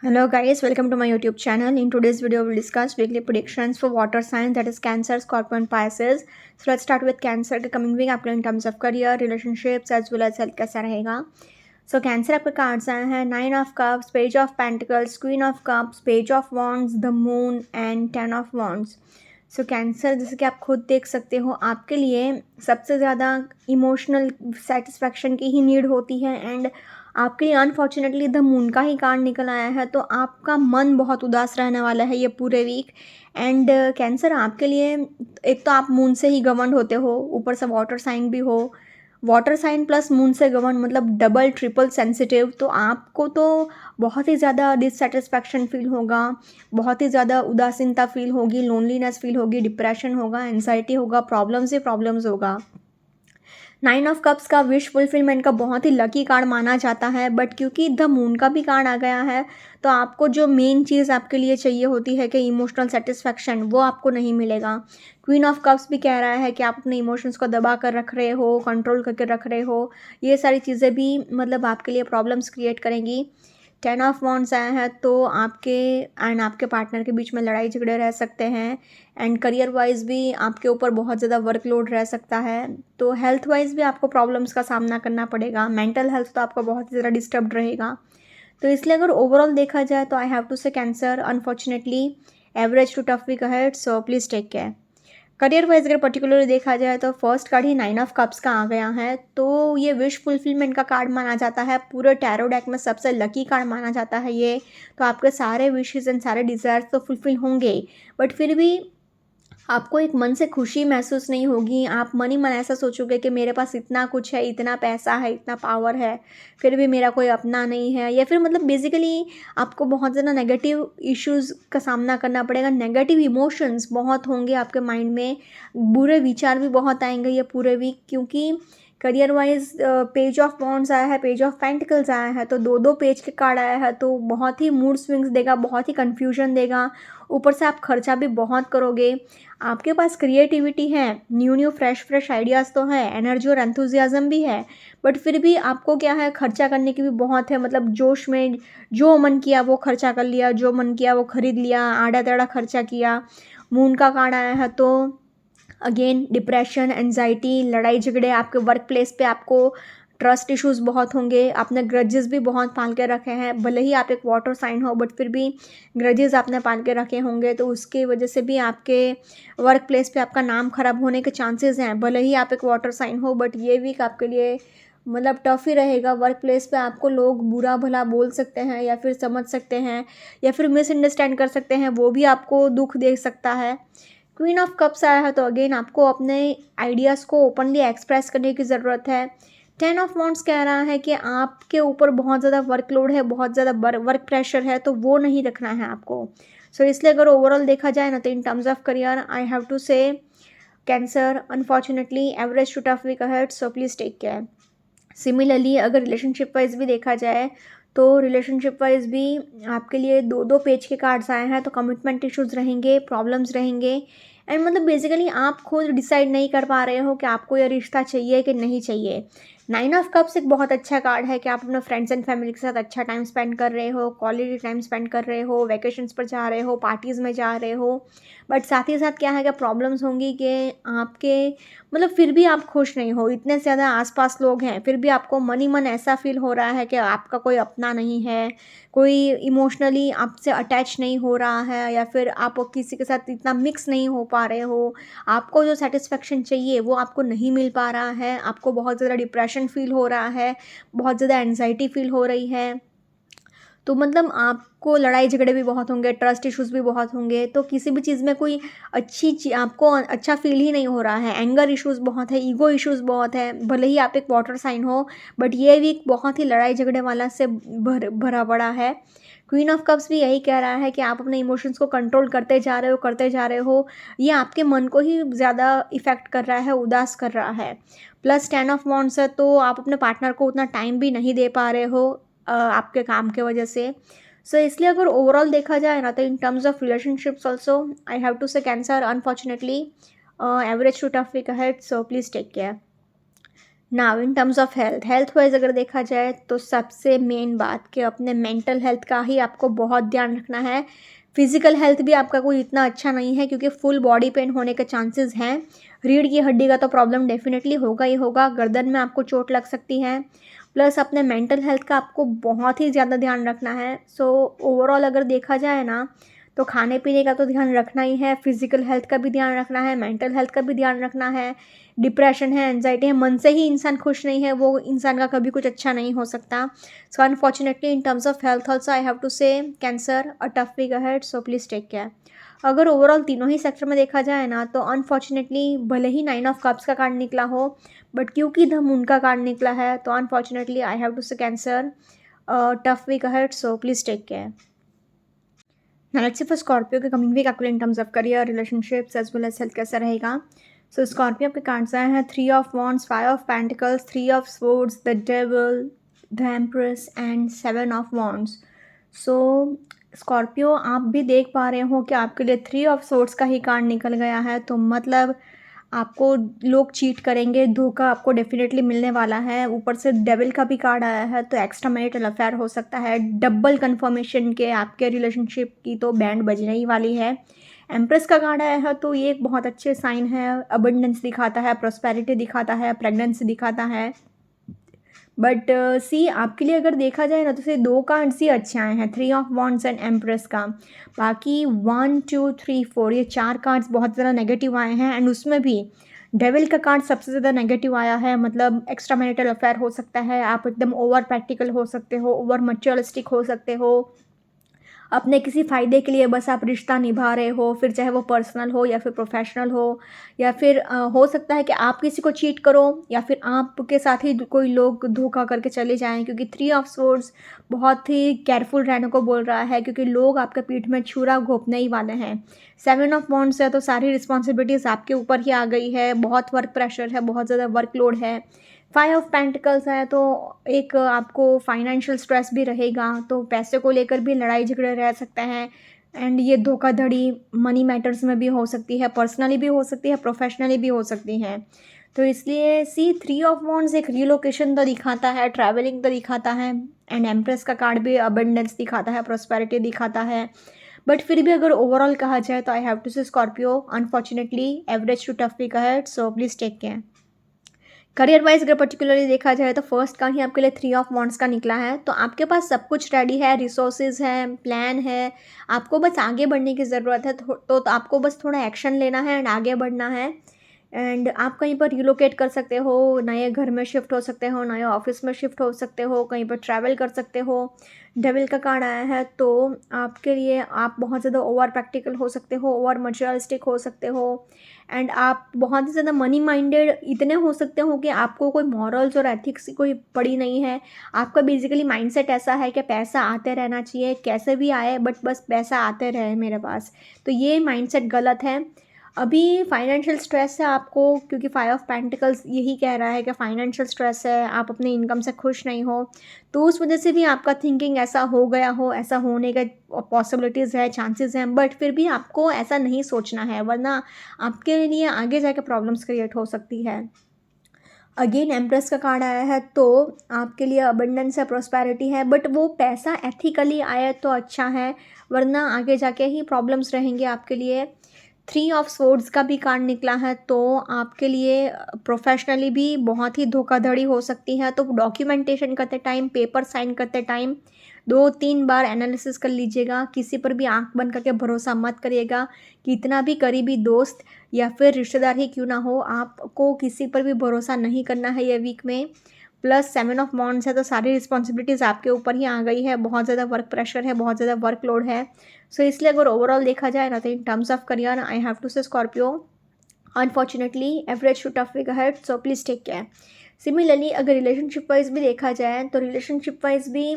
Hello guys, welcome to my YouTube channel. In today's video, we'll discuss weekly predictions for water signs, that is Cancer, Scorpio and Pisces. So let's start with Cancer के coming week आपके in terms of career, relationships as well as health कैसा रहेगा. So Cancer आपके cards आए हैं 9 of Cups, Page of Pentacles, Queen of Cups, Page of Wands, the Moon and 10 of Wands. So cancer जैसे कि आप खुद देख सकते हो आपके लिए सबसे ज़्यादा इमोशनल सेटिस्फैक्शन की ही नीड होती है एंड आपके लिए अनफॉर्चुनेटली द मून का ही कार्ड निकल आया है, तो आपका मन बहुत उदास रहने वाला है ये पूरे वीक. एंड कैंसर आपके लिए एक तो आप मून से ही गवर्न होते हो, ऊपर से वाटर साइन भी हो, वाटर साइन प्लस मून से गवर्न मतलब डबल ट्रिपल सेंसिटिव. तो आपको तो बहुत ही ज़्यादा डिससेटिस्फैक्शन फील होगा, बहुत ही ज़्यादा उदासीनता फील होगी, लोनलीनेस फील होगी, डिप्रेशन होगा, एंजाइटी होगा, प्रॉब्लम्स ही प्रॉब्लम्स होगा. 9 ऑफ कप्स का विश फुलफिलमेंट का बहुत ही लकी कार्ड माना जाता है, बट क्योंकि द मून का भी कार्ड आ गया है तो आपको जो मेन चीज़ आपके लिए चाहिए होती है कि इमोशनल सेटिस्फैक्शन, वो आपको नहीं मिलेगा. क्वीन ऑफ कप्स भी कह रहा है कि आप अपने इमोशंस को दबा कर रख रहे हो, कंट्रोल करके रख रहे हो. ये सारी चीज़ें भी मतलब आपके लिए प्रॉब्लम्स क्रिएट करेंगी. 10 ऑफ वॉन्ड्स आए हैं तो आपके एंड आपके पार्टनर के बीच में लड़ाई झगड़े रह सकते हैं एंड करियर वाइज भी आपके ऊपर बहुत ज़्यादा वर्कलोड रह सकता है. तो हेल्थ वाइज भी आपको प्रॉब्लम्स का सामना करना पड़ेगा. मेंटल हेल्थ तो आपका बहुत ज़्यादा डिस्टर्ब रहेगा. तो इसलिए अगर ओवरऑल देखा जाए तो I have to say cancer unfortunately average to tough week ahead, so please take care. Career wise अगर पर्टिकुलरली देखा जाए तो फर्स्ट कार्ड ही 9 ऑफ कप्स का आ गया है, तो ये विश फुलफिलमेंट का कार्ड माना जाता है. पूरे टैरो डेक में सबसे लकी कार्ड माना जाता है ये. तो आपके सारे विशेस एंड सारे डिज़ायर्स तो फुलफिल होंगे, बट फिर भी आपको एक मन से खुशी महसूस नहीं होगी. आप मन ही मन ऐसा सोचोगे कि मेरे पास इतना कुछ है, इतना पैसा है, इतना पावर है, फिर भी मेरा कोई अपना नहीं है. या फिर मतलब बेसिकली आपको बहुत ज़्यादा नेगेटिव इश्यूज़ का सामना करना पड़ेगा. नेगेटिव इमोशंस बहुत होंगे आपके माइंड में, बुरे विचार भी बहुत आएंगे ये पूरे वीक. क्योंकि career wise page of wands आया है, पेज ऑफ पेंटिकल्स आया है, तो दो दो पेज के कार्ड आया है, तो बहुत ही मूड स्विंग्स देगा, बहुत ही कन्फ्यूजन देगा. ऊपर से आप खर्चा भी बहुत करोगे. आपके पास क्रिएटिविटी है, न्यू न्यू फ्रेश आइडियाज़ तो है, एनर्जी और एंथुजियाज़म भी है, बट फिर भी आपको क्या है, खर्चा करने की भी बहुत है. मतलब जोश में जो मन किया वो खर्चा कर लिया, जो मन किया वो खरीद लिया, आड़ा टेढ़ा खर्चा किया. मून का कार्ड आया है तो अगेन डिप्रेशन, एंजाइटी, लड़ाई झगड़े, आपके वर्क प्लेस पे आपको ट्रस्ट इश्यूज़ बहुत होंगे. आपने ग्रजेस भी बहुत पाल के रखे हैं, भले ही आप एक वाटर साइन हो बट फिर भी ग्रजेस आपने पाल के रखे होंगे, तो उसकी वजह से भी आपके वर्क प्लेस पे आपका नाम खराब होने के चांसेस हैं. भले ही आप एक वाटर साइन हो बट ये वीक आपके लिए मतलब टफ ही रहेगा. वर्क प्लेस पे आपको लोग बुरा भला बोल सकते हैं या फिर समझ सकते हैं या फिर मिसअंडरस्टैंड कर सकते हैं, वो भी आपको दुख दे सकता है. क्वीन ऑफ कप्स आया है तो अगेन आपको अपने आइडियाज़ को ओपनली एक्सप्रेस करने की ज़रूरत है. 10 ऑफ वॉन्ड्स कह रहा है कि आपके ऊपर बहुत ज़्यादा वर्कलोड है, बहुत ज़्यादा वर्क प्रेशर है, तो वो नहीं रखना है आपको. सो इसलिए अगर ओवरऑल देखा जाए ना, तो in terms of career I have to say cancer unfortunately average to tough week ahead, so please take care. Similarly अगर रिलेशनशिप वाइज भी देखा जाए तो रिलेशनशिप वाइज भी आपके लिए दो दो पेज के कार्ड्स आए हैं, तो कमिटमेंट इश्यूज़ रहेंगे, प्रॉब्लम्स रहेंगे एंड मतलब बेसिकली आप खुद डिसाइड नहीं कर पा रहे हो कि आपको ये रिश्ता चाहिए कि नहीं चाहिए. 9 ऑफ कप्स एक बहुत अच्छा कार्ड है कि आप अपने फ्रेंड्स एंड फैमिली के साथ अच्छा टाइम स्पेंड कर रहे हो, क्वालिटी टाइम स्पेंड कर रहे हो, वैकेशंस पर जा रहे हो, पार्टीज़ में जा रहे हो. बट साथ ही साथ क्या है कि प्रॉब्लम्स होंगी कि आपके मतलब फिर भी आप खुश नहीं हो. इतने ज़्यादा आसपास लोग हैं, फिर भी आपको मन ही मन ऐसा फील हो रहा है कि आपका कोई अपना नहीं है, कोई इमोशनली आपसे अटैच नहीं हो रहा है, या फिर आप किसी के साथ इतना मिक्स नहीं हो पा रहे हो. आपको जो सेटिस्फेक्शन चाहिए वो आपको नहीं मिल पा रहा है. आपको बहुत ज़्यादा डिप्रेशन फील हो रहा है, बहुत ज़्यादा एंजाइटी फील हो रही है. तो मतलब आपको लड़ाई झगड़े भी बहुत होंगे, ट्रस्ट इश्यूज़ भी बहुत होंगे. तो किसी भी चीज़ में कोई आपको अच्छा फ़ील ही नहीं हो रहा है. एंगर इश्यूज़ बहुत है, ईगो इश्यूज़ बहुत है. भले ही आप एक वाटर साइन हो बट ये वीक बहुत ही लड़ाई झगड़े वाला से भरा पड़ा है. क्वीन ऑफ कप्स भी यही कह रहा है कि आप अपने इमोशंस को कंट्रोल करते जा रहे हो. ये आपके मन को ही ज़्यादा इफ़ेक्ट कर रहा है, उदास कर रहा है. प्लस 10 ऑफ वॉन्ड्स है तो आप अपने पार्टनर को उतना टाइम भी नहीं दे पा रहे हो आपके काम के वजह से. सो इसलिए अगर ओवरऑल देखा जाए ना, तो in terms of relationships also I have to say cancer unfortunately average to tough week ahead, so please take care. Now in terms of health wise अगर देखा जाए तो सबसे मेन बात कि अपने मेंटल हेल्थ का ही आपको बहुत ध्यान रखना है। फिजिकल हेल्थ भी आपका कोई इतना अच्छा नहीं है क्योंकि फुल बॉडी पेन होने के चांसेस हैं। रीढ़ की हड्डी का तो प्रॉब्लम डेफिनेटली होगा ही होगा, गर्दन में आपको चोट लग सकती है। प्लस अपने मेंटल हेल्थ का आपको बहुत ही ज़्यादा ध्यान रखना है। सो ओवरऑल अगर देखा जाए ना तो खाने पीने का तो ध्यान रखना ही है, फिजिकल हेल्थ का भी ध्यान रखना है, मेंटल हेल्थ का भी ध्यान रखना है। डिप्रेशन है, एंजाइटी है, मन से ही इंसान खुश नहीं है वो इंसान का कभी कुछ अच्छा नहीं हो सकता। So unfortunately in terms of health also I have to say cancer a tough week ahead, so please take care. अगर ओवरऑल तीनों ही सेक्टर में देखा जाए ना तो अनफॉर्चुनेटली भले ही 9 ऑफ कप्स का कार्ड निकला हो, बट क्योंकि द मून का कार्ड निकला है तो unfortunately I have to say Cancer tough week ahead, so please take care. Now let's see for Scorpio के कमिंग वीक आपके लिए in terms of career, relationships as well as health कैसा रहेगा। So Scorpio आपके cards आए हैं 3 of wands, 5 of pentacles, 3 of swords, the Devil, the Empress and 7 of wands. So Scorpio आप भी देख पा रहे हो कि आपके लिए 3 ऑफ स्वॉर्ड्स का ही कार्ड निकल गया है, तो मतलब आपको लोग चीट करेंगे, धोखा आपको डेफिनेटली मिलने वाला है। ऊपर से डेविल का भी कार्ड आया है तो एक्स्ट्रा मैरिटल अफेयर हो सकता है। डबल कंफर्मेशन के आपके रिलेशनशिप की तो बैंड बजने ही वाली है। एम्प्रेस का कार्ड आया है तो ये एक बहुत अच्छे साइन है, अबंडेंस दिखाता है, प्रॉस्पेरिटी दिखाता है, प्रेगनेंसी दिखाता है। बट सी आपके लिए अगर देखा जाए ना तो से 2 कार्ड्स ही अच्छे आए हैं, 3 ऑफ वॉन्ड्स एंड एम्प्रेस का। बाकी 1 2 3 4 ये 4 कार्ड्स बहुत ज़्यादा नेगेटिव आए हैं, एंड उसमें भी डेविल का कार्ड सबसे ज़्यादा नेगेटिव आया है। मतलब एक्स्ट्रा मैरिटल अफेयर हो सकता है, आप एकदम ओवर प्रैक्टिकल हो सकते हो, ओवर मटेरियलिस्टिक हो सकते हो, अपने किसी फ़ायदे के लिए बस आप रिश्ता निभा रहे हो, फिर चाहे वो पर्सनल हो या फिर प्रोफेशनल हो, या फिर हो सकता है कि आप किसी को चीट करो या फिर आपके साथ ही कोई लोग धोखा करके चले जाएं, क्योंकि 3 ऑफ स्वॉर्ड्स बहुत ही केयरफुल रहने को बोल रहा है क्योंकि लोग आपके पीठ में छुरा घोंपने ही वाले हैं। 7 ऑफ वॉन्ड्स है तो सारी रिस्पॉन्सिबिलिटीज़ आपके ऊपर ही आ गई है, बहुत वर्क प्रेशर है, बहुत ज़्यादा वर्कलोड है। 5 ऑफ पेंटिकल्स है तो एक आपको फाइनेंशियल स्ट्रेस भी रहेगा, तो पैसे को लेकर भी लड़ाई झगड़े रह सकते हैं। एंड ये धोखाधड़ी मनी मैटर्स में भी हो सकती है, पर्सनली भी हो सकती है, प्रोफेशनली भी हो सकती है। तो इसलिए सी 3 ऑफ वॉन्ड्स एक रीलोकेशन तो दिखाता है, ट्रैवलिंग तो दिखाता है, एंड एम्प्रेस का कार्ड भी अबंडेंस दिखाता है, प्रॉस्पेरिटी दिखाता है। बट फिर भी अगर ओवरऑल कहा जाए तो I have to say Scorpio unfortunately average to tough week ahead, so please take care. Career wise अगर पर्टिकुलरली देखा जाए तो फर्स्ट कार्ड ही आपके लिए 3 ऑफ वॉन्ड्स का निकला है, तो आपके पास सब कुछ रेडी है, रिसोर्सेज है, प्लान है, आपको बस आगे बढ़ने की ज़रूरत है। तो आपको बस थोड़ा एक्शन लेना है एंड आगे बढ़ना है। एंड आप कहीं पर रिलोकेट कर सकते हो, नए घर में शिफ्ट हो सकते हो, नए ऑफिस में शिफ्ट हो सकते हो, कहीं पर ट्रैवल कर सकते हो। डेविल का कार्ड आया है तो आपके लिए आप बहुत ज़्यादा ओवर प्रैक्टिकल हो सकते हो, ओवर मटेरियलिस्टिक हो सकते हो, एंड आप बहुत ही ज़्यादा मनी माइंडेड इतने हो सकते हो कि आपको कोई मॉरल्स और एथिक्स की कोई पड़ी नहीं है। आपका बेसिकली माइंडसेट ऐसा है कि पैसा आते रहना चाहिए, कैसे भी आए बट बस पैसा आते रहे मेरे पास, तो ये माइंडसेट गलत है। अभी फाइनेंशियल स्ट्रेस है आपको क्योंकि 5 ऑफ पेंटिकल्स यही कह रहा है कि फाइनेंशियल स्ट्रेस है, आप अपनी इनकम से खुश नहीं हो, तो उस वजह से भी आपका थिंकिंग ऐसा हो गया हो, ऐसा होने का पॉसिबिलिटीज़ है, चांसेस हैं। बट फिर भी आपको ऐसा नहीं सोचना है, वरना आपके लिए आगे जाके प्रॉब्लम्स क्रिएट हो सकती है। अगेन एम्प्रेस का कार्ड आया है तो आपके लिए अबंडेंस है, प्रोस्पेरिटी है, बट वो पैसा एथिकली आया तो अच्छा है, वरना आगे जाके ही प्रॉब्लम्स रहेंगे आपके लिए। 3 ऑफ स्वॉर्ड्स का भी कार्ड निकला है तो आपके लिए प्रोफेशनली भी बहुत ही धोखाधड़ी हो सकती है, तो डॉक्यूमेंटेशन करते टाइम, पेपर साइन करते टाइम 2-3 बार एनालिसिस कर लीजिएगा। किसी पर भी आंख बंद करके भरोसा मत करिएगा, कितना भी करीबी दोस्त या फिर रिश्तेदार ही क्यों ना हो, आपको किसी पर भी भरोसा नहीं करना है ये वीक में। प्लस 7 ऑफ वॉन्ड्स है तो सारी रिस्पॉन्सिबिलिटीज़ आपके ऊपर ही आ गई है, बहुत ज़्यादा वर्क प्रेशर है, बहुत ज़्यादा वर्कलोड है। सो इसलिए अगर ओवरऑल देखा जाए ना तो in terms of career I have to say Scorpio unfortunately average to tough week ahead, so please take care. Similarly अगर रिलेशनशिप वाइज भी देखा जाए तो रिलेशनशिप वाइज भी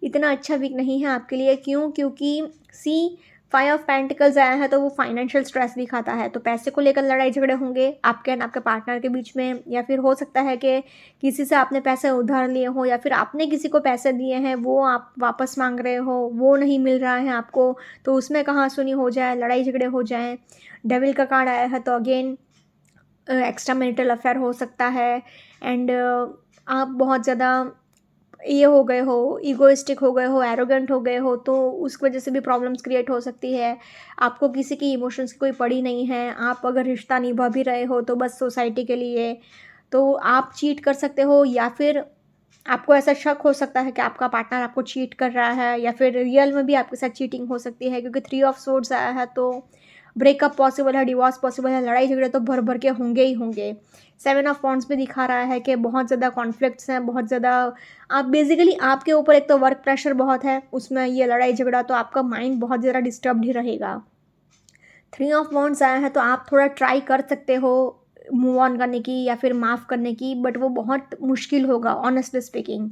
इतना अच्छा वीक नहीं है आपके लिए। क्यों? क्योंकि सी 5 ऑफ पेंटिकल्स आया है तो वो फाइनेंशियल स्ट्रेस दिखाता है, तो पैसे को लेकर लड़ाई झगड़े होंगे आपके एंड आपके पार्टनर के बीच में, या फिर हो सकता है कि किसी से आपने पैसे उधार लिए हो, या फिर आपने किसी को पैसे दिए हैं वो आप वापस मांग रहे हो, वो नहीं मिल रहा है आपको, तो उसमें कहाँ सुनी हो जाए, लड़ाई झगड़े हो जाएं। डेविल का कार्ड आया है तो अगेन एक्स्ट्रा मैरिटल अफेयर हो सकता है। एंड आप बहुत ज़्यादा ये हो गए हो, ईगोइस्टिक हो गए हो, एरोगेंट हो गए हो, तो उस वजह से भी प्रॉब्लम्स क्रिएट हो सकती है। आपको किसी की इमोशंस की कोई पड़ी नहीं है, आप अगर रिश्ता निभा भी रहे हो तो बस सोसाइटी के लिए, तो आप चीट कर सकते हो, या फिर आपको ऐसा शक हो सकता है कि आपका पार्टनर आपको चीट कर रहा है, या फिर रियल में भी आपके साथ चीटिंग हो सकती है, क्योंकि 3 ऑफ सोर्ड्स आया है तो ब्रेकअप पॉसिबल है, डिवोर्स पॉसिबल है, लड़ाई झगड़े तो भर भर के होंगे ही होंगे। 7 ऑफ वॉन्ड्स भी दिखा रहा है कि बहुत ज़्यादा कॉन्फ्लिक्ट्स हैं, बहुत ज़्यादा आप बेसिकली आपके ऊपर एक तो वर्क प्रेशर बहुत है, उसमें ये लड़ाई झगड़ा, तो आपका माइंड बहुत ज़्यादा डिस्टर्ब्ड ही रहेगा। 3 ऑफ वॉन्ड्स आया है तो आप थोड़ा ट्राई कर सकते हो मूव ऑन करने की या फिर माफ़ करने की, बट वो बहुत मुश्किल होगा ऑनेस्टली स्पीकिंग।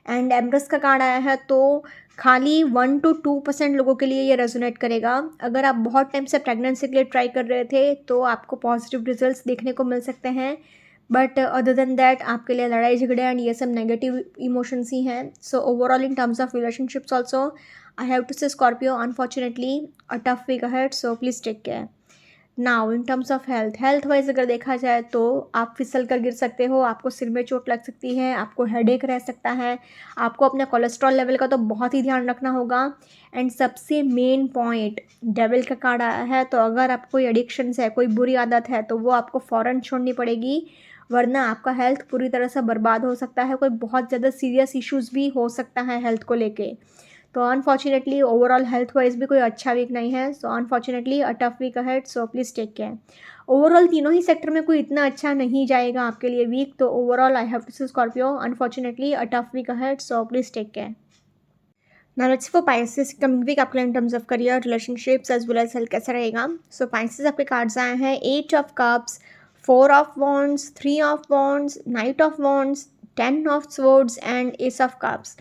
एंड एम्प्रेस का कार्ड आया है तो खाली 1 to 2% लोगों के लिए ये रेजोनेट करेगा। अगर आप बहुत टाइम से प्रेगनेंसी के लिए ट्राई कर रहे थे तो आपको पॉजिटिव रिजल्ट्स देखने को मिल सकते हैं, बट अदर देन दैट आपके लिए लड़ाई झगड़े एंड ये सब नेगेटिव इमोशंस ही हैं। So overall in terms of relationships also I have to say Scorpio unfortunately a tough week ahead, so please take care. Now in terms of health wise अगर देखा जाए तो आप फिसल कर गिर सकते हो, आपको सिर में चोट लग सकती है, आपको हेडेक रह सकता है, आपको अपने कोलेस्ट्रॉल लेवल का तो बहुत ही ध्यान रखना होगा। एंड सबसे मेन पॉइंट, डेविल का कार्ड आया है तो अगर आपको कोई एडिक्शंस है, कोई बुरी आदत है, तो वो आपको फ़ौरन छोड़नी पड़ेगी, वरना आपका हेल्थ पूरी तरह से बर्बाद हो सकता है, कोई बहुत ज़्यादा सीरियस इश्यूज़ भी हो सकता है हेल्थ को लेके। तो अनफॉर्चुनेटली ओवरऑल हेल्थ वाइज भी कोई अच्छा वीक नहीं है, so unfortunately a tough week ahead, so please take care. Overall तीनों ही सेक्टर में कोई इतना अच्छा नहीं जाएगा आपके लिए वीक, तो overall I have to say Scorpio unfortunately a tough week ahead, so please take care. Now let's for Pisces, coming week आपके लिए in terms of career, relationships as well as health कैसा रहेगा। So Pisces आपके cards आए हैं 8 of cups, 4 of wands, 3 of wands, knight of wands, 10 of swords and ace of cups.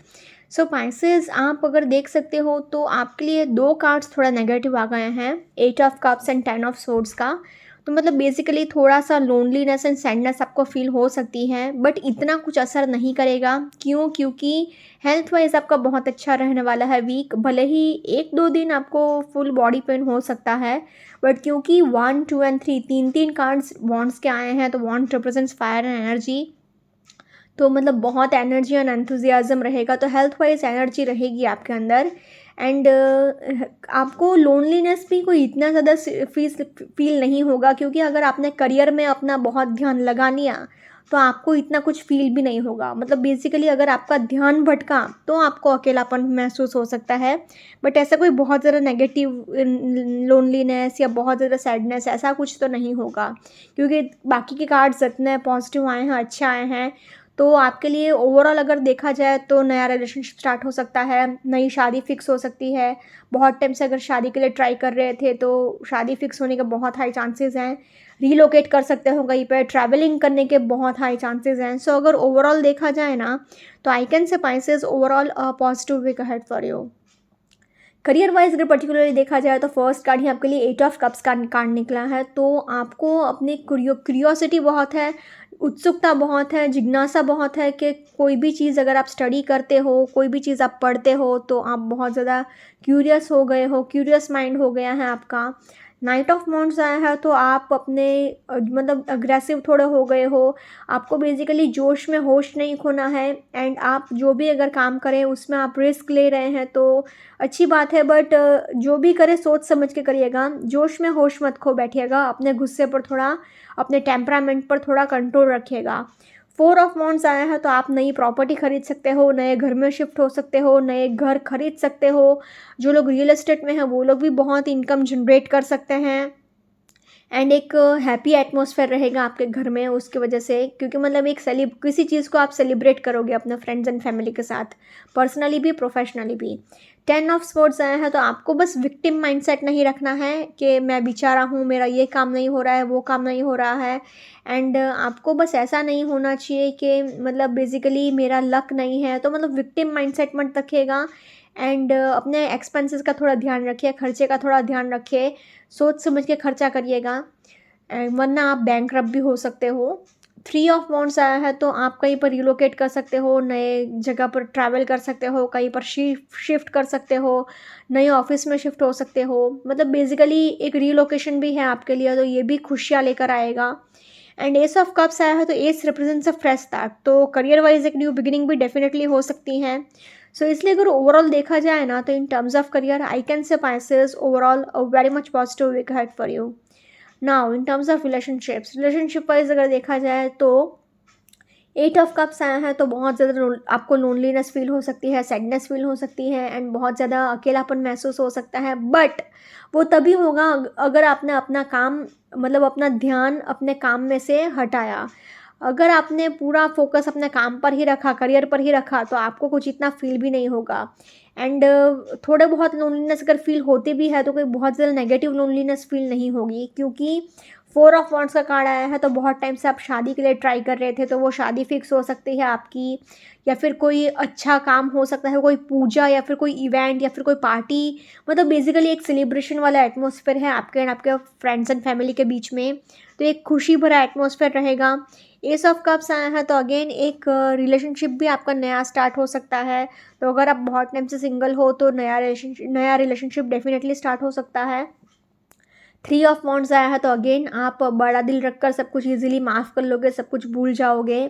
So Pisces आप अगर देख सकते हो तो आपके लिए 2 कार्ड्स थोड़ा नेगेटिव आ गए हैं, 8 of cups and 10 of swords का। तो मतलब बेसिकली थोड़ा सा लोनलीनेस एंड सैडनेस आपको फील हो सकती है, बट इतना कुछ असर नहीं करेगा। क्यों? क्योंकि हेल्थ वाइज आपका बहुत अच्छा रहने वाला है वीक, भले ही 1-2 दिन आपको फुल बॉडी पेन हो सकता है, बट क्योंकि 1, 2 एंड 3 तीन कार्ड्स वॉन्ड्स के आए हैं, तो वॉन्ड रिप्रेजेंट्स फायर एंड एनर्जी, तो मतलब बहुत एनर्जी और एंथुजियाज़म रहेगा, तो हेल्थ वाइज एनर्जी रहेगी आपके अंदर। एंड आपको लोनलीनेस भी कोई इतना ज़्यादा फील नहीं होगा, क्योंकि अगर आपने करियर में अपना बहुत ध्यान लगा लिया तो आपको इतना कुछ फील भी नहीं होगा। मतलब बेसिकली अगर आपका ध्यान भटका तो आपको अकेलापन महसूस हो सकता है, बट ऐसा कोई बहुत ज़्यादा नेगेटिव लोनलीनेस या बहुत ज़्यादा सैडनेस ऐसा कुछ तो नहीं होगा, क्योंकि बाकी के कार्ड्स इतने पॉजिटिव आए हैं, अच्छे आए हैं। तो आपके लिए ओवरऑल अगर देखा जाए तो नया रिलेशनशिप स्टार्ट हो सकता है, नई शादी फिक्स हो सकती है। बहुत टाइम से अगर शादी के लिए ट्राई कर रहे थे तो शादी फिक्स होने के बहुत हाई चांसेस हैं। रीलोकेट कर सकते हो कहीं पे, ट्रैवलिंग करने के बहुत हाई चांसेस हैं। सो अगर ओवरऑल देखा जाए ना, तो I can say Pisces overall a positive week ahead for you. Career wise अगर पर्टिकुलरली देखा जाए तो फर्स्ट कार्ड ही आपके लिए 8 ऑफ कप्स का कार्ड निकला है, तो आपको अपनी क्यूरियोसिटी बहुत है, उत्सुकता बहुत है, जिज्ञासा बहुत है कि कोई भी चीज़ अगर आप स्टडी करते हो, कोई भी चीज़ आप पढ़ते हो, तो आप बहुत ज़्यादा क्यूरियस हो गए हो, क्यूरियस माइंड हो गया है आपका। नाइट ऑफ वांड्स आया है तो आप अपने मतलब अग्रेसिव थोड़े हो गए हो, आपको बेसिकली जोश में होश नहीं खोना है, एंड आप जो भी अगर काम करें उसमें आप रिस्क ले रहे हैं तो अच्छी बात है, बट जो भी करें सोच समझ के करिएगा, जोश में होश मत खो बैठिएगा, अपने गुस्से पर थोड़ा, अपने टेम्परामेंट पर थोड़ा कंट्रोल रखिएगा। 4 ऑफ वांड्स आया है तो आप नई प्रॉपर्टी खरीद सकते हो, नए घर में शिफ्ट हो सकते हो, नए घर खरीद सकते हो। जो लोग रियल एस्टेट में हैं वो लोग भी बहुत इनकम जनरेट कर सकते हैं, एंड एक हैप्पी एटमॉस्फेयर रहेगा आपके घर में उसकी वजह से, क्योंकि मतलब एक किसी चीज़ को आप सेलिब्रेट करोगे अपने फ्रेंड्स एंड फैमिली के साथ, पर्सनली भी प्रोफेशनली भी। 10 ऑफ स्पोर्ट्स आया है तो आपको बस विक्टिम माइंडसेट नहीं रखना है कि मैं बेचारा हूँ, मेरा ये काम नहीं हो रहा है, वो काम नहीं हो रहा है, एंड आपको बस ऐसा नहीं होना चाहिए कि मतलब बेसिकली मेरा लक नहीं है, तो मतलब विक्टिम माइंडसेट मत रखिएगा। एंड अपने एक्सपेंसेस का थोड़ा ध्यान रखिए, खर्चे का थोड़ा ध्यान रखिए, सोच समझ के खर्चा करिएगा, एंड वरना आप बैंकरप्ट भी हो सकते हो। 3 ऑफ वांड्स आया है तो आप कहीं पर रिलोकेट कर सकते हो, नए जगह पर ट्रैवल कर सकते हो, कहीं पर शिफ्ट कर सकते हो, नए ऑफिस में शिफ्ट हो सकते हो, मतलब बेसिकली एक रिलोकेशन भी है आपके लिए, तो ये भी खुशियाँ लेकर आएगा। एंड एस ऑफ कप्स आया है तो S represents a fresh start, तो करियर वाइज एक न्यू बिगिनिंग भी डेफिनेटली हो सकती है. सो इसलिए अगर ओवरऑल देखा जाए ना तो in terms of career I can say Pisces overall very much positive week head for you. Now in terms of relationship wise अगर देखा जाए तो 8 ऑफ कप्स आया है तो बहुत ज़्यादा आपको लोनलीनेस फील हो सकती है, सैडनेस फील हो सकती है एंड बहुत ज़्यादा अकेलापन महसूस हो सकता है. बट वो तभी होगा अगर आपने अपना काम मतलब अपना ध्यान अपने काम में से हटाया. अगर आपने पूरा फोकस अपने काम पर ही रखा, करियर पर ही रखा, तो आपको कुछ इतना फील भी नहीं होगा. एंड थोड़े बहुत लोनलीनेस अगर फील होती भी है तो कोई बहुत ज़्यादा नेगेटिव लोनलीनेस फील नहीं होगी, क्योंकि 4 ऑफ वॉन्ड्स का कार्ड आया है तो बहुत टाइम से आप शादी के लिए ट्राई कर रहे थे तो वो शादी फिक्स हो सकती है आपकी, या फिर कोई अच्छा काम हो सकता है, कोई पूजा या फिर कोई इवेंट या फिर कोई पार्टी. मतलब बेसिकली एक सेलिब्रेशन वाला एटमॉस्फेयर है आपके एंड आपके फ्रेंड्स एंड फैमिली के बीच में, तो एक खुशी भरा एटमॉस्फेयर रहेगा. एस ऑफ कप्स आया है तो अगेन एक रिलेशनशिप भी आपका नया स्टार्ट हो सकता है. तो अगर आप बहुत टाइम से सिंगल हो तो नया रिलेशनशिप डेफिनेटली स्टार्ट हो सकता है. 3 ऑफ वॉन्ड्स आया है तो अगेन आप बड़ा दिल रखकर सब कुछ इजीली माफ़ कर लोगे, सब कुछ भूल जाओगे.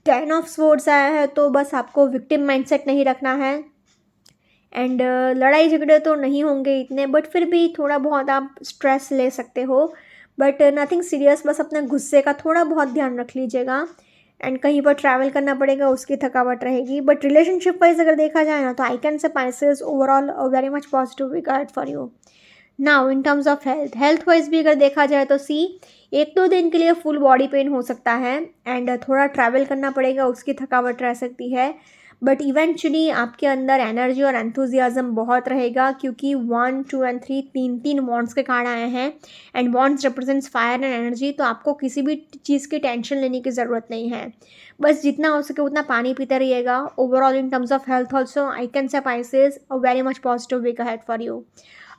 10 ऑफ स्वॉर्ड्स आया है तो बस आपको विक्टिम माइंडसेट नहीं रखना है. एंड लड़ाई झगड़े तो नहीं होंगे इतने, बट फिर भी थोड़ा बहुत आप स्ट्रेस ले सकते हो, बट नथिंग सीरियस. बस अपने गुस्से का थोड़ा बहुत ध्यान रख लीजिएगा. एंड कहीं पर ट्रैवल करना पड़ेगा, उसकी थकावट रहेगी. बट रिलेशनशिप वाइज अगर देखा जाए ना तो I can say Pisces overall very much positive regard for you. Now in terms of health wise भी अगर देखा जाए तो सी 1-2 दिन के लिए फुल बॉडी पेन हो सकता है एंड थोड़ा ट्रैवल करना पड़ेगा, उसकी थकावट रह सकती है. बट इवेंचुअली आपके अंदर एनर्जी और एंथुजियाज्म बहुत रहेगा, क्योंकि 1, 2 एंड 3 तीन वॉन्ड्स के कार्ड आए हैं and wands represents fire and energy. तो आपको किसी भी चीज़ की टेंशन लेने की ज़रूरत नहीं है. बस जितना हो सके उतना पानी पीते रहिएगा. Overall in terms of health also I can say Pisces a very much positive week ahead for you.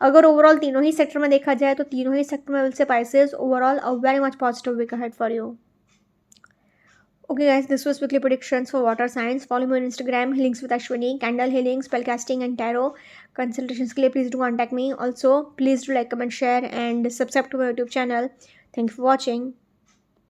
अगर ओवरऑल तीनों ही सेक्टर में देखा जाए तो तीनों ही सेक्टर में will say Pisces overall a very much positive week ahead for you. Okay guys, this was weekly predictions for water signs. Follow me on Instagram, Healings with Ashwini, Candle Healing, Spellcasting and Tarot. Consultations के लिए please do contact me. Also, please do like, comment, share and subscribe to my YouTube channel. Thank you for watching.